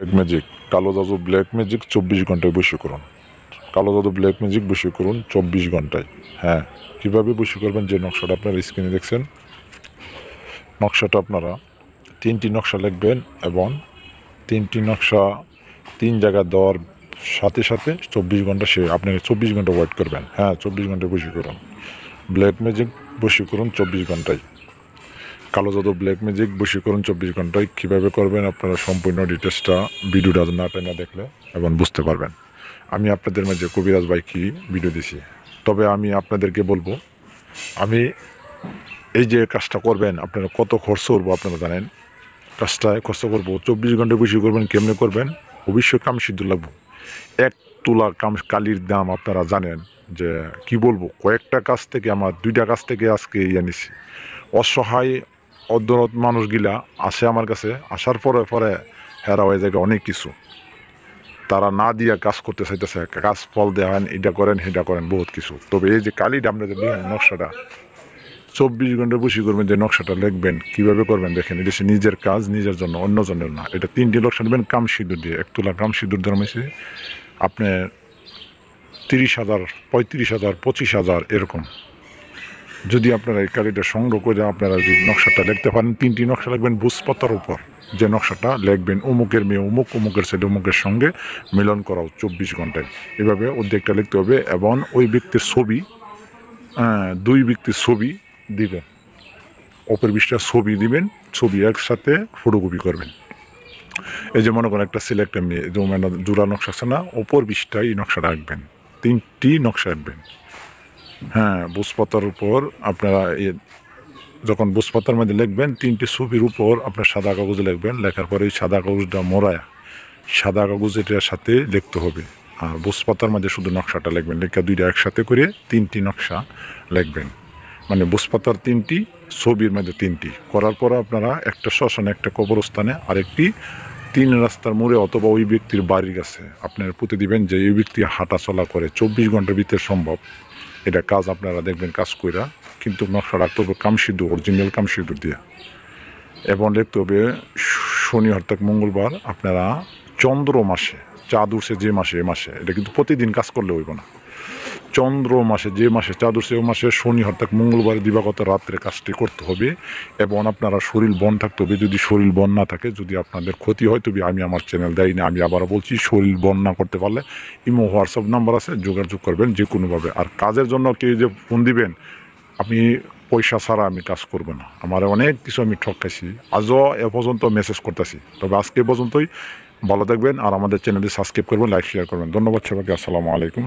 Black magic কালো জাদু black magic 24 ঘন্টায় বশীকরণ। কালো জাদু ব্ল্যাক ম্যাজিক বশীকরণ 24 ঘন্টায়। হ্যাঁ, কীভাবে বশী করবেন? যে নকশাটা আপনারা স্ক্রিনে দেখছেন, নকশাটা আপনারা 3টি নকশা লিখবেন এবং 3টি নকশা 3 জায়গায় দেওয়ার সাথে সাথে 24 ঘন্টা আপনাকে 24 ঘন্টা ওয়েট করবেন। হ্যাঁ, 24 ঘন্টায় বশীকরণ ব্ল্যাক ম্যাজিক বশীকরণ 24 ঘন্টায়। কালো জাদু ব্ল্যাক ম্যাজিক বশীকরণ 24 ঘন্টায় কীভাবে করবেন আপনারা সম্পূর্ণ ডিটেলসটা ভিডিওটা না টেনে দেখলে এবং বুঝতে পারবেন। আমি আপনাদের মাঝে কবিরাজ ভাই কী ভিডিও দিছি, তবে আমি আপনাদেরকে বলবো, আমি এই যে কাজটা করবেন আপনারা কত খরচ করবো আপনারা জানেন। কাজটায় খরচ করবো 24 ঘন্টায় বসে করবেন। কেমনে করবেন? অবশ্যই কাম সিদ্ধ লাগবো। 1 তোলা কালির দাম আপনারা জানেন যে কি বলবো, কয়েকটা কাজ থেকে আমার 2টা কাজ থেকে আজকে নিছি। অসহায় অধ্যরত মানুষগুলা আসে আমার কাছে, আসার পরে পরে হেরা হয়ে যায় অনেক কিছু, তারা না দিয়া কাজ করতে চাইতেছে, কাজ ফল দেওয়ান, এটা করেন সেটা করেন বহুত কিছু। তবে এই যে কালিটা আমরা যে নকশাটা 24 ঘন্টায় বসে করবেন, যে নকশাটা লিখবেন কীভাবে করবেন দেখেন। এটা হচ্ছে নিজের কাজ, নিজের জন্য, অন্যজনের না। এটা 3টি নকশা নেবেন কাম সিঁদুর দিয়ে। 1 তোলা কাম সিঁদুর দাম হয়েছে আপনার 30,000, 35,000, 25,000 এরকম। যদি আপনারা এই কালিটা সংগ্রহ করে আপনারা যদি নকশাটা লিখতে পারেন, 3টি নকশা লিখবেন ভোজপাতার উপর। যে নকশাটা লিখবেন অমুকের মেয়ে অমুক, অমুকের ছেলে অমুকের সঙ্গে মিলন করাও 24 ঘন্টায়, এভাবে অর্ধেকটা লিখতে হবে। এবং ওই ব্যক্তির ছবি, 2 ব্যক্তির ছবি দিবেন, অপর পৃষ্ঠা ছবি দিবেন, ছবি একসাথে ফটোকপি করবেন। এই যে মনে করেন একটা ছেলে একটা মেয়ে, যে জোড়া নকশা আছে না, অপর পৃষ্ঠায় এই নকশাটা আঁকবেন। 3টি নকশা আঁকবেন। হ্যাঁ, ভোজপাতার উপর আপনারা যখন ভোজপাতার মধ্যে লিখবেন 3টি ছবির উপর আপনার সাদা কাগজে লিখবেন। লেখার পরে এই সাদা কাগজটা মোড়ায়া সাদা কাগজের সাথে লিখতে হবে। আর ভোজপাতার মধ্যে শুধু নকশাটা লিখবেন। লেখা 2টা একসাথে করে 3টি নকশা লিখবেন। মানে ভোজপাতার 3টি, ছবির মধ্যে 3টি করার পর আপনারা একটা শ্মশানে, একটা কবরস্থানে, আরেকটি 3 রাস্তার মোড়ে অথবা ওই ব্যক্তির বাড়ির কাছে আপনারা পুঁতে দিবেন যে এই ব্যক্তি হাঁটা চলা করে 24 ঘন্টার ভিতরে সম্ভব। এটা কাজ আপনারা দেখবেন কাজ কইরা, কিন্তু নকশা রাখতে হবে কাম সিঁদুর, অরিজিনাল কাম সিঁদুর দিয়ে। এবং লিখতে হবে শনি হর্তাক মঙ্গলবার আপনারা চন্দ্র মাসে, চাঁদ উঠছে যে মাসে, এ মাসে, এটা কিন্তু প্রতিদিন কাজ করলে হইব না। চন্দ্র মাসে, যে মাসে চাঁদ উঠছে ও মাসে শনি হর্তাক মঙ্গলবার দিবাগত রাত্রে কাজটি করতে হবে। এবং আপনারা শরীর বন থাকতে হবে। যদি শরীর বন না থাকে, যদি আপনাদের ক্ষতি হয়, তবে আমি আমার চ্যানেল দেয় না, আমি আবারও বলছি, শরীর বন না করতে পারলে ইমো হোয়াটসঅ্যাপ নাম্বার আছে, যোগাযোগ করবেন যে কোনোভাবে। আর কাজের জন্য কেউ যে ফোন দিবেন, আপনি পয়সা ছাড়া আমি কাজ করব না। আমার অনেক কিছু আমি ঠকাইছি, আজও এ পর্যন্ত মেসেজ করতেছি। তবে আজকে পর্যন্তই। ভালো থাকবেন আর আমাদের চ্যানেলটি সাবস্ক্রাইব করবেন, লাইক শেয়ার করবেন। ধন্যবাদ সবাইকে। আসসালামু আলাইকুম।